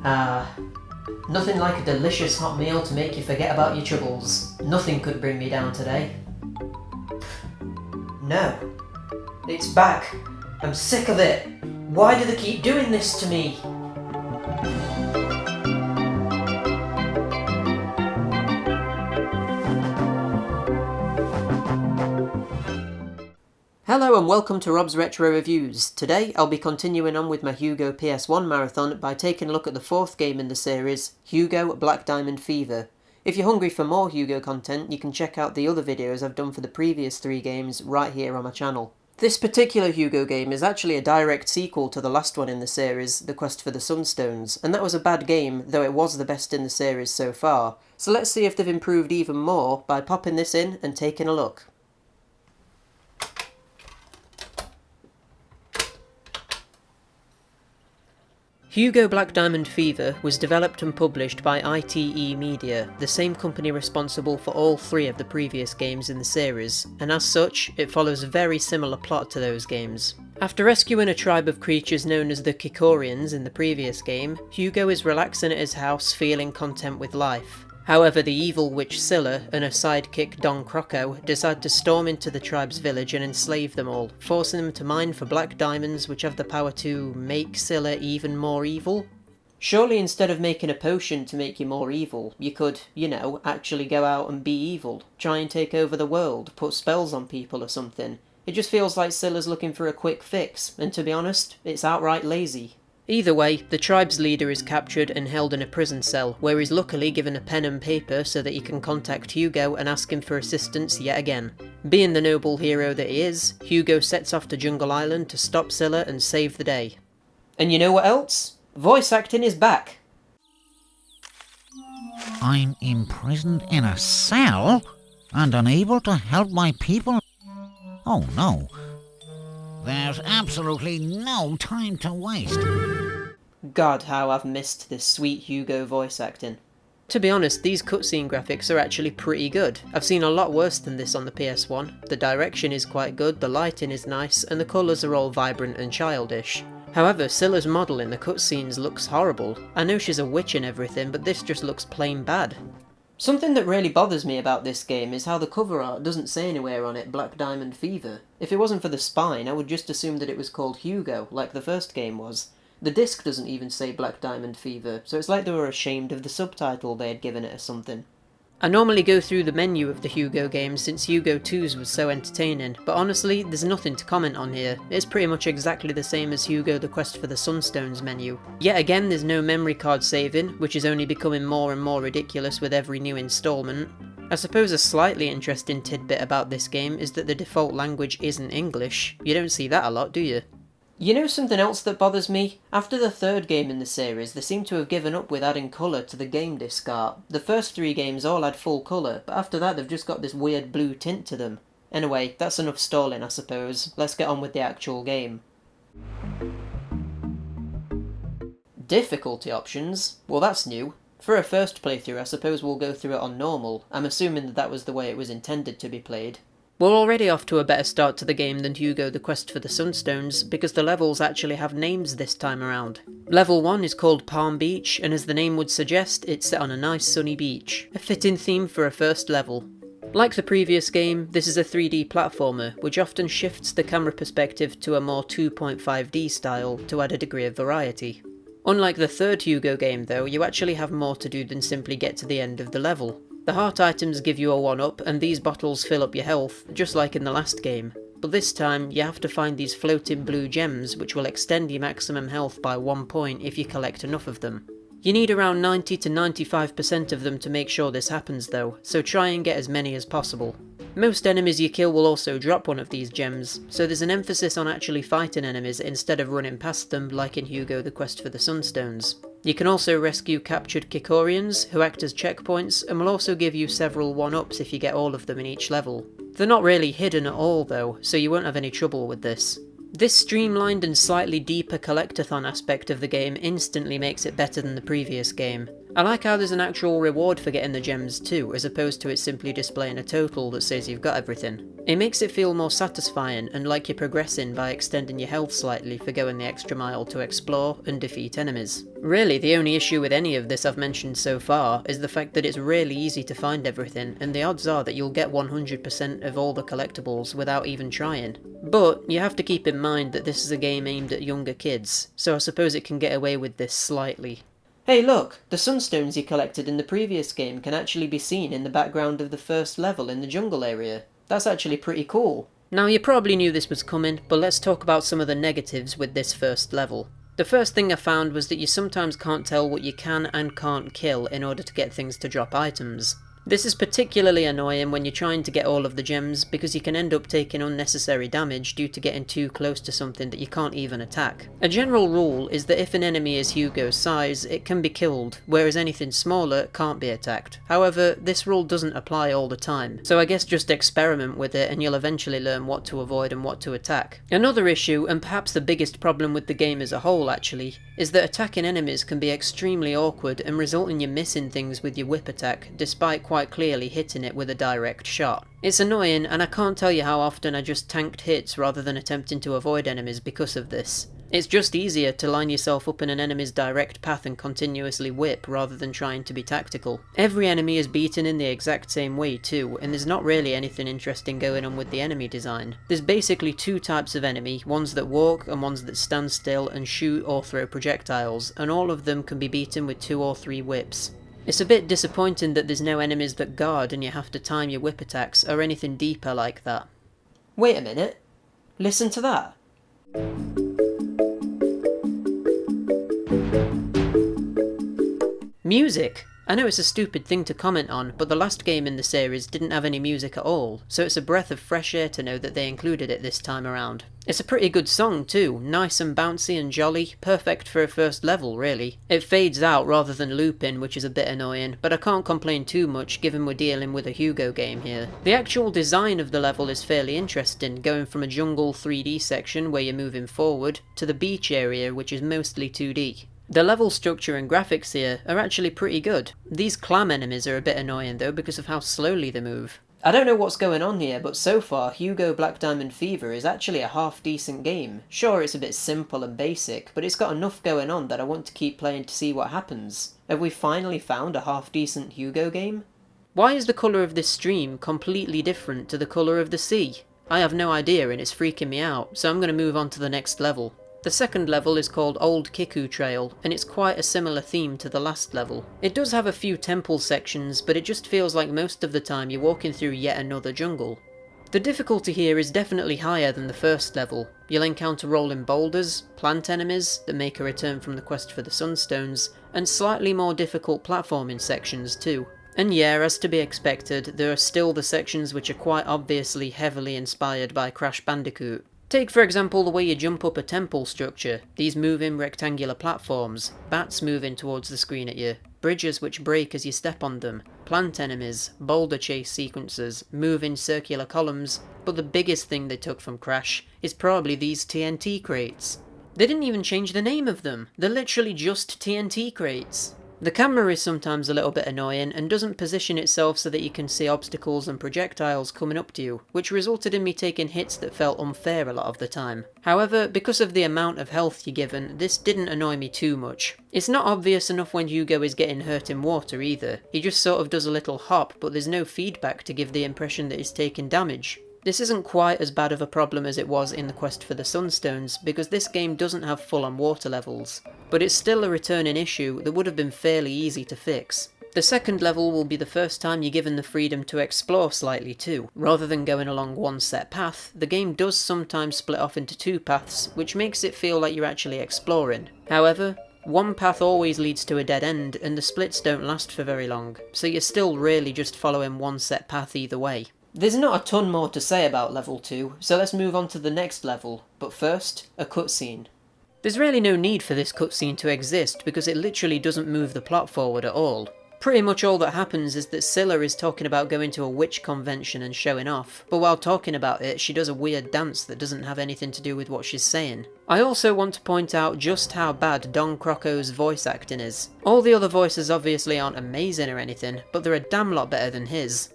Ah, nothing like a delicious hot meal to make you forget about your troubles. Nothing could bring me down today. No. It's back. I'm sick of it. Why do they keep doing this to me? Hello and welcome to Rob's Retro Reviews. Today I'll be continuing on with my Hugo PS1 marathon by taking a look at the fourth game in the series, Hugo Black Diamond Fever. If you're hungry for more Hugo content, you can check out the other videos I've done for the previous three games right here on my channel. This particular Hugo game is actually a direct sequel to the last one in the series, The Quest for the Sunstones, and that was a bad game, though it was the best in the series so far. So let's see if they've improved even more by popping this in and taking a look. Hugo Black Diamond Fever was developed and published by ITE Media, the same company responsible for all three of the previous games in the series, and as such, it follows a very similar plot to those games. After rescuing a tribe of creatures known as the Kikorians in the previous game, Hugo is relaxing at his house feeling content with life. However, the evil witch Scylla and her sidekick Don Croco decide to storm into the tribe's village and enslave them all, forcing them to mine for black diamonds which have the power to make Scylla even more evil? Surely instead of making a potion to make you more evil, you could, actually go out and be evil, try and take over the world, put spells on people or something. It just feels like Scylla's looking for a quick fix, and to be honest, it's outright lazy. Either way, the tribe's leader is captured and held in a prison cell, where he's luckily given a pen and paper so that he can contact Hugo and ask him for assistance yet again. Being the noble hero that he is, Hugo sets off to Jungle Island to stop Scylla and save the day. And you know what else? Voice acting is back! I'm imprisoned in a cell and unable to help my people? Oh no. There's absolutely no time to waste. God, how I've missed this sweet Hugo voice acting. To be honest, these cutscene graphics are actually pretty good. I've seen a lot worse than this on the PS1. The direction is quite good, the lighting is nice, and the colours are all vibrant and childish. However, Scylla's model in the cutscenes looks horrible. I know she's a witch and everything, but this just looks plain bad. Something that really bothers me about this game is how the cover art doesn't say anywhere on it Black Diamond Fever. If it wasn't for the spine, I would just assume that it was called Hugo, like the first game was. The disc doesn't even say Black Diamond Fever, so it's like they were ashamed of the subtitle they had given it or something. I normally go through the menu of the Hugo games since Hugo 2's was so entertaining, but honestly, there's nothing to comment on here. It's pretty much exactly the same as Hugo The Quest for the Sunstones menu. Yet again, there's no memory card saving, which is only becoming more and more ridiculous with every new installment. I suppose a slightly interesting tidbit about this game is that the default language isn't English. You don't see that a lot, do you? You know something else that bothers me? After the third game in the series, they seem to have given up with adding colour to the game disc art. The first three games all had full colour, but after that they've just got this weird blue tint to them. Anyway, that's enough stalling I suppose. Let's get on with the actual game. Difficulty options? Well, that's new. For a first playthrough, I suppose we'll go through it on normal. I'm assuming that was the way it was intended to be played. We're already off to a better start to the game than Hugo The Quest for the Sunstones, because the levels actually have names this time around. Level 1 is called Palm Beach, and as the name would suggest, it's set on a nice sunny beach. A fitting theme for a first level. Like the previous game, this is a 3D platformer, which often shifts the camera perspective to a more 2.5D style to add a degree of variety. Unlike the third Hugo game though, you actually have more to do than simply get to the end of the level. The heart items give you a 1-up, and these bottles fill up your health, just like in the last game. But this time, you have to find these floating blue gems, which will extend your maximum health by 1 point if you collect enough of them. You need around 90 to 95% of them to make sure this happens though, so try and get as many as possible. Most enemies you kill will also drop one of these gems, so there's an emphasis on actually fighting enemies instead of running past them like in Hugo The Quest for the Sunstones. You can also rescue captured Kikorians, who act as checkpoints, and will also give you several 1-ups if you get all of them in each level. They're not really hidden at all though, so you won't have any trouble with this. This streamlined and slightly deeper collectathon aspect of the game instantly makes it better than the previous game. I like how there's an actual reward for getting the gems too, as opposed to it simply displaying a total that says you've got everything. It makes it feel more satisfying and like you're progressing by extending your health slightly for going the extra mile to explore and defeat enemies. Really, the only issue with any of this I've mentioned so far is the fact that it's really easy to find everything, and the odds are that you'll get 100% of all the collectibles without even trying. But you have to keep in mind that this is a game aimed at younger kids, so I suppose it can get away with this slightly. Hey look, the Sunstones you collected in the previous game can actually be seen in the background of the first level in the jungle area. That's actually pretty cool. Now you probably knew this was coming, but let's talk about some of the negatives with this first level. The first thing I found was that you sometimes can't tell what you can and can't kill in order to get things to drop items. This is particularly annoying when you're trying to get all of the gems, because you can end up taking unnecessary damage due to getting too close to something that you can't even attack. A general rule is that if an enemy is Hugo's size, it can be killed, whereas anything smaller can't be attacked. However, this rule doesn't apply all the time, so I guess just experiment with it and you'll eventually learn what to avoid and what to attack. Another issue, and perhaps the biggest problem with the game as a whole actually, is that attacking enemies can be extremely awkward and result in you missing things with your whip attack, despite quite clearly hitting it with a direct shot. It's annoying, and I can't tell you how often I just tanked hits rather than attempting to avoid enemies because of this. It's just easier to line yourself up in an enemy's direct path and continuously whip rather than trying to be tactical. Every enemy is beaten in the exact same way too, and there's not really anything interesting going on with the enemy design. There's basically two types of enemy, ones that walk and ones that stand still and shoot or throw projectiles, and all of them can be beaten with 2 or 3 whips. It's a bit disappointing that there's no enemies that guard and you have to time your whip attacks or anything deeper like that. Wait a minute. Listen to that. Music! I know it's a stupid thing to comment on, but the last game in the series didn't have any music at all, so it's a breath of fresh air to know that they included it this time around. It's a pretty good song too, nice and bouncy and jolly, perfect for a first level really. It fades out rather than looping, which is a bit annoying, but I can't complain too much given we're dealing with a Hugo game here. The actual design of the level is fairly interesting, going from a jungle 3D section where you're moving forward, to the beach area which is mostly 2D. The level structure and graphics here are actually pretty good. These clam enemies are a bit annoying though because of how slowly they move. I don't know what's going on here, but so far Hugo Black Diamond Fever is actually a half decent game. Sure, it's a bit simple and basic, but it's got enough going on that I want to keep playing to see what happens. Have we finally found a half decent Hugo game? Why is the colour of this stream completely different to the colour of the sea? I have no idea and it's freaking me out, so I'm going to move on to the next level. The second level is called Old Kiku Trail, and it's quite a similar theme to the last level. It does have a few temple sections, but it just feels like most of the time you're walking through yet another jungle. The difficulty here is definitely higher than the first level. You'll encounter rolling boulders, plant enemies that make a return from the quest for the Sunstones, and slightly more difficult platforming sections too. And yeah, as to be expected, there are still the sections which are quite obviously heavily inspired by Crash Bandicoot. Take for example the way you jump up a temple structure, these moving rectangular platforms, bats moving towards the screen at you, bridges which break as you step on them, plant enemies, boulder chase sequences, moving circular columns, but the biggest thing they took from Crash is probably these TNT crates. They didn't even change the name of them, they're literally just TNT crates. The camera is sometimes a little bit annoying and doesn't position itself so that you can see obstacles and projectiles coming up to you, which resulted in me taking hits that felt unfair a lot of the time. However, because of the amount of health you're given, this didn't annoy me too much. It's not obvious enough when Hugo is getting hurt in water either. He just sort of does a little hop, but there's no feedback to give the impression that he's taking damage. This isn't quite as bad of a problem as it was in the quest for the Sunstones, because this game doesn't have full-on water levels, but it's still a returning issue that would have been fairly easy to fix. The second level will be the first time you're given the freedom to explore slightly too. Rather than going along one set path, the game does sometimes split off into 2 paths, which makes it feel like you're actually exploring. However, one path always leads to a dead end, and the splits don't last for very long, so you're still really just following one set path either way. There's not a ton more to say about level 2, so let's move on to the next level, but first, a cutscene. There's really no need for this cutscene to exist because it literally doesn't move the plot forward at all. Pretty much all that happens is that Scylla is talking about going to a witch convention and showing off, but while talking about it, she does a weird dance that doesn't have anything to do with what she's saying. I also want to point out just how bad Don Crocco's voice acting is. All the other voices obviously aren't amazing or anything, but they're a damn lot better than his.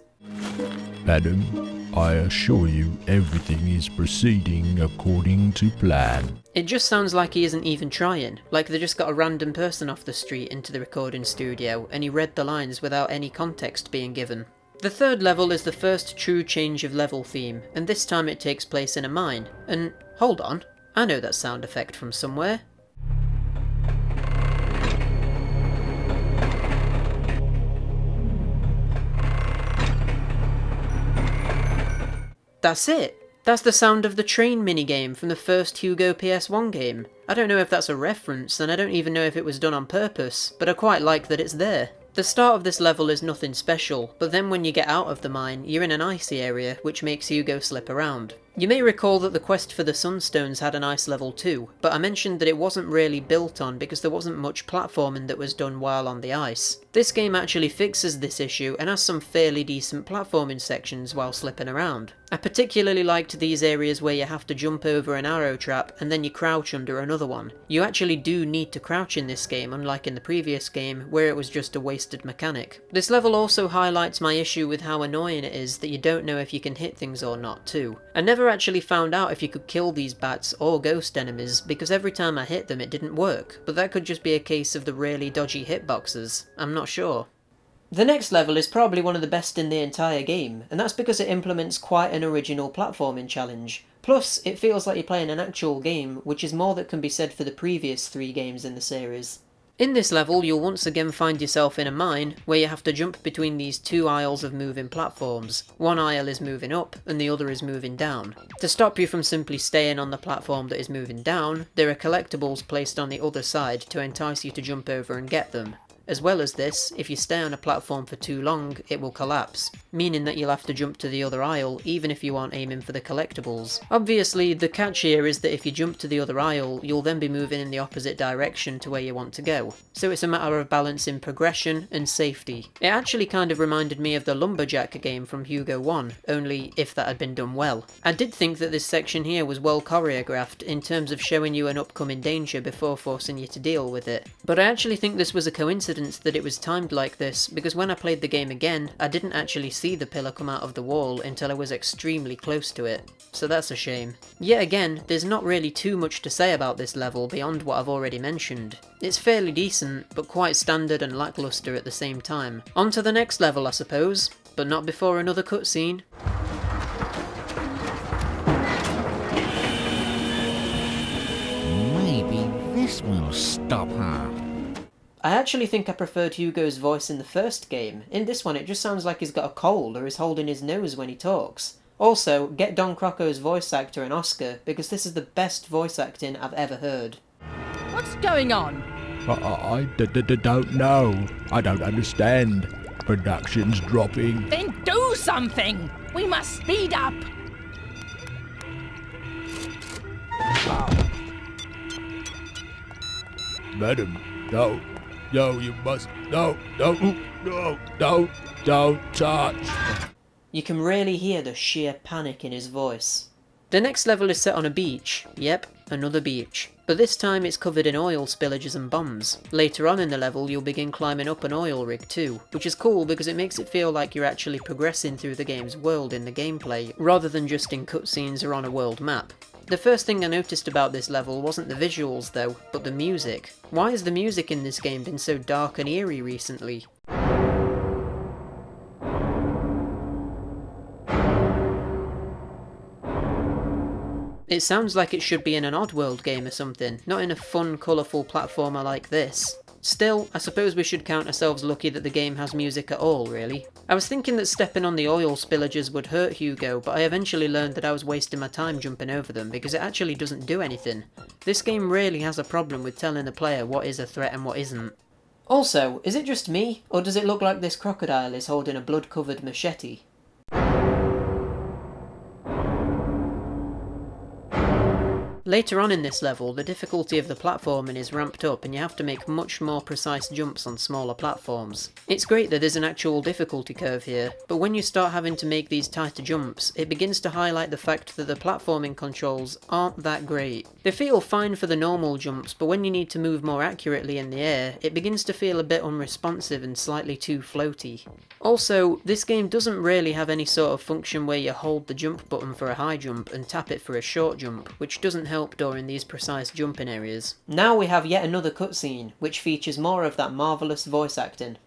Madam, I assure you everything is proceeding according to plan. It just sounds like he isn't even trying, like they just got a random person off the street into the recording studio and he read the lines without any context being given. The third level is the first true change of level theme, and this time it takes place in a mine. And hold on, I know that sound effect from somewhere. That's it! That's the sound of the train minigame from the first Hugo PS1 game. I don't know if that's a reference, and I don't even know if it was done on purpose, but I quite like that it's there. The start of this level is nothing special, but then when you get out of the mine, you're in an icy area, which makes Hugo slip around. You may recall that the quest for the Sunstones had an ice level too, but I mentioned that it wasn't really built on because there wasn't much platforming that was done while on the ice. This game actually fixes this issue and has some fairly decent platforming sections while slipping around. I particularly liked these areas where you have to jump over an arrow trap and then you crouch under another one. You actually do need to crouch in this game, unlike in the previous game where it was just a wasted mechanic. This level also highlights my issue with how annoying it is that you don't know if you can hit things or not too. I never actually found out if you could kill these bats or ghost enemies because every time I hit them it didn't work, but that could just be a case of the really dodgy hitboxes. I'm not sure. The next level is probably one of the best in the entire game, and that's because it implements quite an original platforming challenge. Plus, it feels like you're playing an actual game, which is more that can be said for the previous 3 games in the series. In this level, you'll once again find yourself in a mine, where you have to jump between these 2 aisles of moving platforms. One aisle is moving up, and the other is moving down. To stop you from simply staying on the platform that is moving down, there are collectibles placed on the other side to entice you to jump over and get them. As well as this, if you stay on a platform for too long, it will collapse, meaning that you'll have to jump to the other aisle even if you aren't aiming for the collectibles. Obviously, the catch here is that if you jump to the other aisle, you'll then be moving in the opposite direction to where you want to go. So it's a matter of balancing progression and safety. It actually kind of reminded me of the Lumberjack game from Hugo 1, only if that had been done well. I did think that this section here was well choreographed in terms of showing you an upcoming danger before forcing you to deal with it. But I actually think this was a coincidence that it was timed like this, because when I played the game again, I didn't actually see the pillar come out of the wall until I was extremely close to it. So that's a shame. Yet again, there's not really too much to say about this level beyond what I've already mentioned. It's fairly decent, but quite standard and lackluster at the same time. On to the next level, I suppose, but not before another cutscene. Maybe this will stop her. I actually think I preferred Hugo's voice in the first game. In this one it just sounds like he's got a cold or is holding his nose when he talks. Also, get Don Crocco's voice actor an Oscar, because this is the best voice acting I've ever heard. What's going on? I don't know. I don't understand. Production's dropping. Then do something! We must speed up! Madam, no. No, you must. No, don't touch. You can really hear the sheer panic in his voice. The next level is set on a beach. Yep, another beach. But this time it's covered in oil spillages and bombs. Later on in the level you'll begin climbing up an oil rig too, which is cool because it makes it feel like you're actually progressing through the game's world in the gameplay, rather than just in cutscenes or on a world map. The first thing I noticed about this level wasn't the visuals though, but the music. Why has the music in this game been so dark and eerie recently? It sounds like it should be in an Oddworld game or something, not in a fun, colourful platformer like this. Still, I suppose we should count ourselves lucky that the game has music at all, really. I was thinking that stepping on the oil spillages would hurt Hugo, but I eventually learned that I was wasting my time jumping over them because it actually doesn't do anything. This game really has a problem with telling the player what is a threat and what isn't. Also, is it just me, or does it look like this crocodile is holding a blood-covered machete? Later on in this level, the difficulty of the platforming is ramped up and you have to make much more precise jumps on smaller platforms. It's great that there's an actual difficulty curve here, but when you start having to make these tighter jumps, it begins to highlight the fact that the platforming controls aren't that great. They feel fine for the normal jumps, but when you need to move more accurately in the air, it begins to feel a bit unresponsive and slightly too floaty. Also, this game doesn't really have any sort of function where you hold the jump button for a high jump and tap it for a short jump, which doesn't help during these precise jumping areas. Now we have yet another cutscene, which features more of that marvellous voice acting.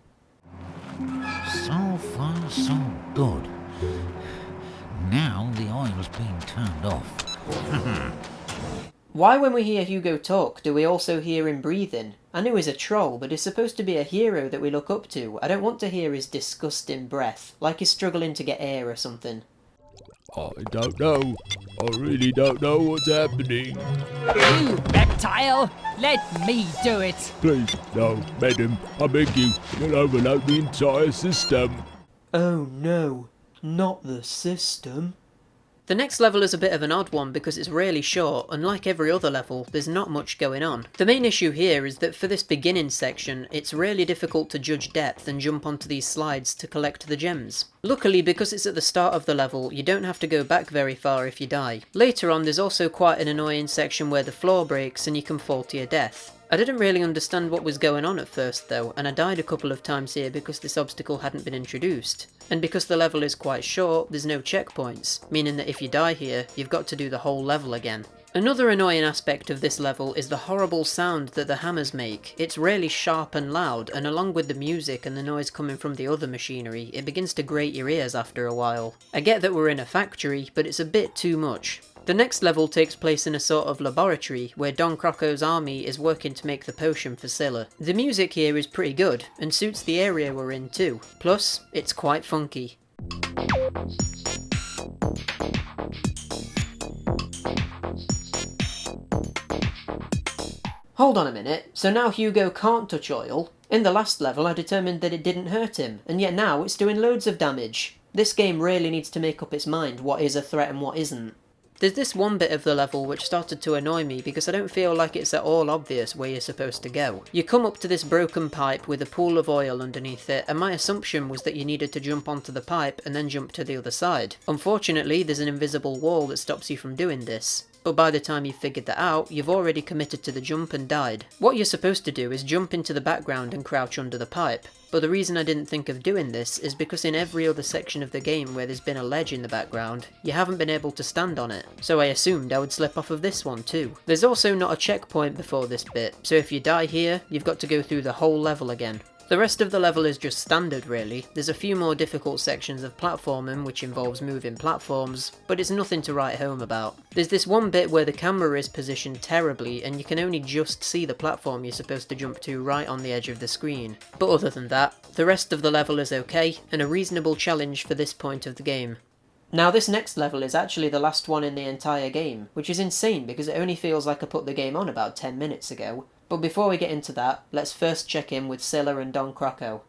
So far, so good. Now the oil's being turned off. Why when we hear Hugo talk do we also hear him breathing? I know he's a troll, but he's supposed to be a hero that we look up to. I don't want to hear his disgusting breath, like he's struggling to get air or something. I don't know. I really don't know what's happening. You reptile! Let me do it! Please, no, madam. I beg you. You'll overload the entire system. Oh no, not the system. The next level is a bit of an odd one because it's really short, and like every other level, there's not much going on. The main issue here is that for this beginning section, it's really difficult to judge depth and jump onto these slides to collect the gems. Luckily, because it's at the start of the level, you don't have to go back very far if you die. Later on, there's also quite an annoying section where the floor breaks and you can fall to your death. I didn't really understand what was going on at first though, and I died a couple of times here because this obstacle hadn't been introduced. And because the level is quite short, there's no checkpoints, meaning that if you die here, you've got to do the whole level again. Another annoying aspect of this level is the horrible sound that the hammers make. It's really sharp and loud, and along with the music and the noise coming from the other machinery, it begins to grate your ears after a while. I get that we're in a factory, but it's a bit too much. The next level takes place in a sort of laboratory, where Don Crocco's army is working to make the potion for Scylla. The music here is pretty good, and suits the area we're in too. Plus, it's quite funky. Hold on a minute, so now Hugo can't touch oil? In the last level I determined that it didn't hurt him, and yet now it's doing loads of damage. This game really needs to make up its mind what is a threat and what isn't. There's this one bit of the level which started to annoy me because I don't feel like it's at all obvious where you're supposed to go. You come up to this broken pipe with a pool of oil underneath it, and my assumption was that you needed to jump onto the pipe and then jump to the other side. Unfortunately, there's an invisible wall that stops you from doing this. But by the time you've figured that out, you've already committed to the jump and died. What you're supposed to do is jump into the background and crouch under the pipe. But the reason I didn't think of doing this is because in every other section of the game where there's been a ledge in the background, you haven't been able to stand on it. So I assumed I would slip off of this one too. There's also not a checkpoint before this bit, so if you die here, you've got to go through the whole level again. The rest of the level is just standard really. There's a few more difficult sections of platforming which involves moving platforms, but it's nothing to write home about. There's this one bit where the camera is positioned terribly and you can only just see the platform you're supposed to jump to right on the edge of the screen. But other than that, the rest of the level is okay, and a reasonable challenge for this point of the game. Now this next level is actually the last one in the entire game, which is insane because it only feels like I put the game on about 10 minutes ago. But before we get into that, let's first check in with Scylla and Don Crocco.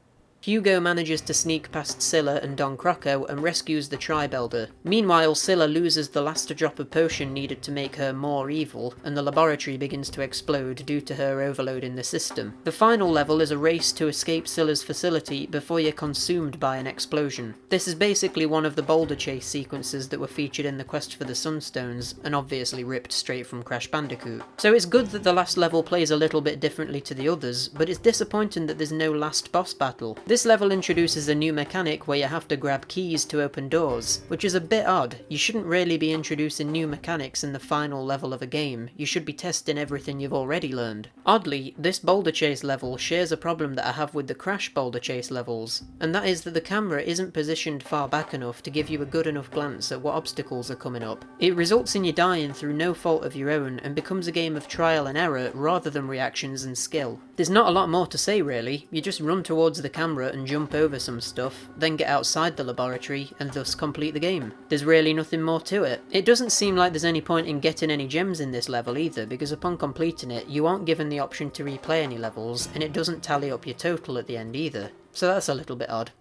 Hugo manages to sneak past Scylla and Don Crocco and rescues the Tribe Elder. Meanwhile, Scylla loses the last drop of potion needed to make her more evil, and the laboratory begins to explode due to her overloading the system. The final level is a race to escape Scylla's facility before you're consumed by an explosion. This is basically one of the boulder chase sequences that were featured in the quest for the Sunstones, and obviously ripped straight from Crash Bandicoot. So it's good that the last level plays a little bit differently to the others, but it's disappointing that there's no last boss battle. This level introduces a new mechanic where you have to grab keys to open doors, which is a bit odd. You shouldn't really be introducing new mechanics in the final level of a game, you should be testing everything you've already learned. Oddly, this boulder chase level shares a problem that I have with the Crash boulder chase levels, and that is that the camera isn't positioned far back enough to give you a good enough glance at what obstacles are coming up. It results in you dying through no fault of your own and becomes a game of trial and error rather than reactions and skill. There's not a lot more to say really, you just run towards the camera and jump over some stuff, then get outside the laboratory and thus complete the game. There's really nothing more to it. It doesn't seem like there's any point in getting any gems in this level either, because upon completing it you aren't given the option to replay any levels, and it doesn't tally up your total at the end either. So that's a little bit odd.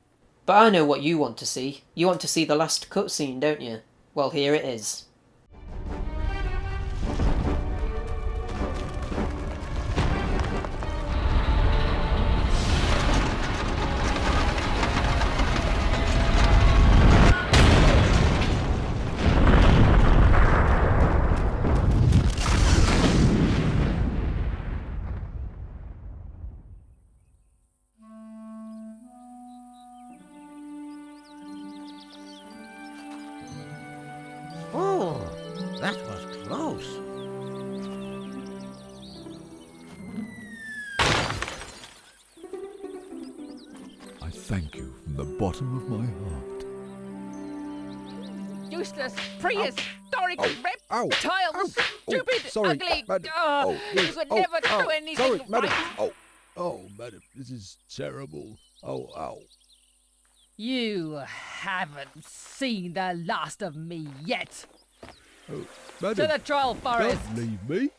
But I know what you want to see. You want to see the last cutscene, don't you? Well, here it is. That was close. I thank you from the bottom of my heart. Useless, prehistoric Ow! reptiles! Ow! Stupid, Sorry, ugly! madam. You Yes. could never do anything Sorry, madam. right! Oh, madam, this is terrible. Ow. You haven't seen the last of me yet! Oh, To madam, the troll forest! don't leave me.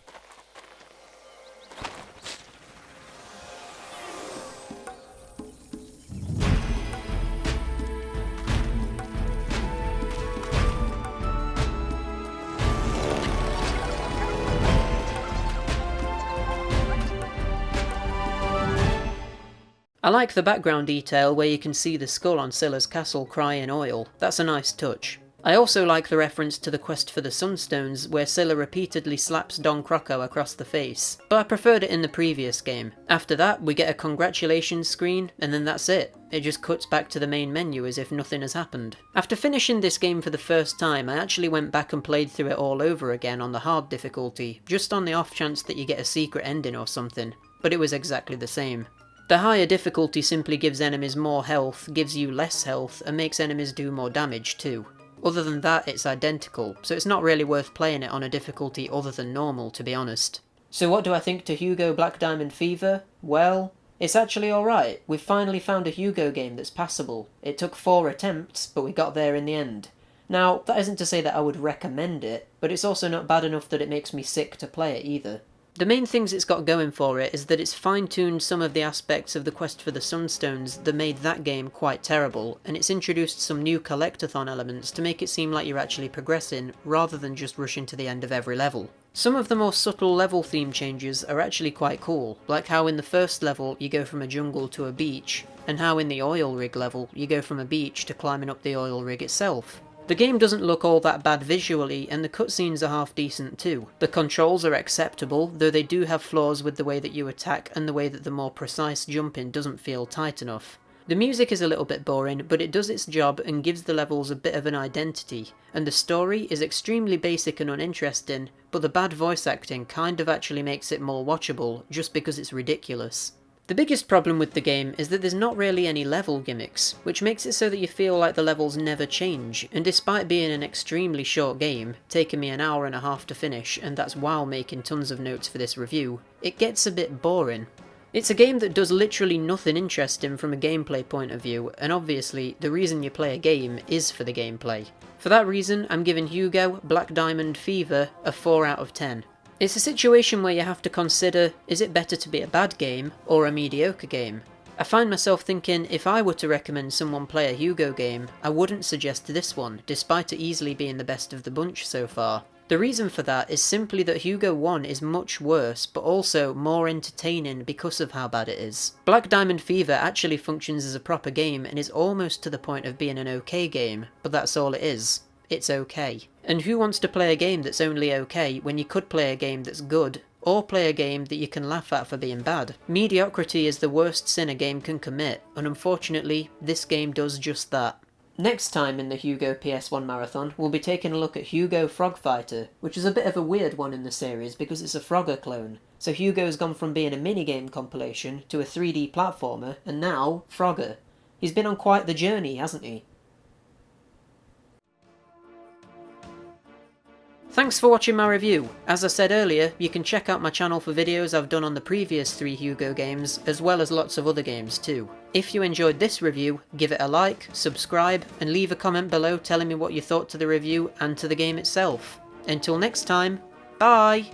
I like the background detail where you can see the skull on Scylla's castle cry in oil. That's a nice touch. I also like the reference to the quest for the Sunstones, where Scylla repeatedly slaps Don Crocco across the face, but I preferred it in the previous game. After that, we get a congratulations screen, and then that's it. It just cuts back to the main menu as if nothing has happened. After finishing this game for the first time, I actually went back and played through it all over again on the hard difficulty, just on the off chance that you get a secret ending or something, but it was exactly the same. The higher difficulty simply gives enemies more health, gives you less health, and makes enemies do more damage too. Other than that, it's identical, so it's not really worth playing it on a difficulty other than normal, to be honest. So what do I think to Hugo Black Diamond Fever? Well, it's actually alright. We've finally found a Hugo game that's passable. It took 4 attempts, but we got there in the end. Now, that isn't to say that I would recommend it, but it's also not bad enough that it makes me sick to play it either. The main things it's got going for it is that it's fine-tuned some of the aspects of the quest for the Sunstones that made that game quite terrible, and it's introduced some new collectathon elements to make it seem like you're actually progressing, rather than just rushing to the end of every level. Some of the more subtle level theme changes are actually quite cool, like how in the first level you go from a jungle to a beach, and how in the oil rig level you go from a beach to climbing up the oil rig itself. The game doesn't look all that bad visually, and the cutscenes are half decent too. The controls are acceptable, though they do have flaws with the way that you attack and the way that the more precise jumping doesn't feel tight enough. The music is a little bit boring, but it does its job and gives the levels a bit of an identity, and the story is extremely basic and uninteresting, but the bad voice acting kind of actually makes it more watchable, just because it's ridiculous. The biggest problem with the game is that there's not really any level gimmicks, which makes it so that you feel like the levels never change, and despite being an extremely short game, taking me an hour and a half to finish, and that's while making tons of notes for this review, it gets a bit boring. It's a game that does literally nothing interesting from a gameplay point of view, and obviously the reason you play a game is for the gameplay. For that reason, I'm giving Hugo Black Diamond Fever a 4 out of 10. It's a situation where you have to consider, is it better to be a bad game or a mediocre game? I find myself thinking if I were to recommend someone play a Hugo game, I wouldn't suggest this one, despite it easily being the best of the bunch so far. The reason for that is simply that Hugo 1 is much worse, but also more entertaining because of how bad it is. Black Diamond Fever actually functions as a proper game and is almost to the point of being an okay game, but that's all it is. It's okay. And who wants to play a game that's only okay when you could play a game that's good, or play a game that you can laugh at for being bad? Mediocrity is the worst sin a game can commit, and unfortunately, this game does just that. Next time in the Hugo PS1 Marathon, we'll be taking a look at Hugo Frog Fighter, which is a bit of a weird one in the series because it's a Frogger clone. So Hugo's gone from being a minigame compilation to a 3D platformer, and now Frogger. He's been on quite the journey, hasn't he? Thanks for watching my review. As I said earlier, you can check out my channel for videos I've done on the previous 3 Hugo games, as well as lots of other games too. If you enjoyed this review, give it a like, subscribe, and leave a comment below telling me what you thought to the review and to the game itself. Until next time, bye!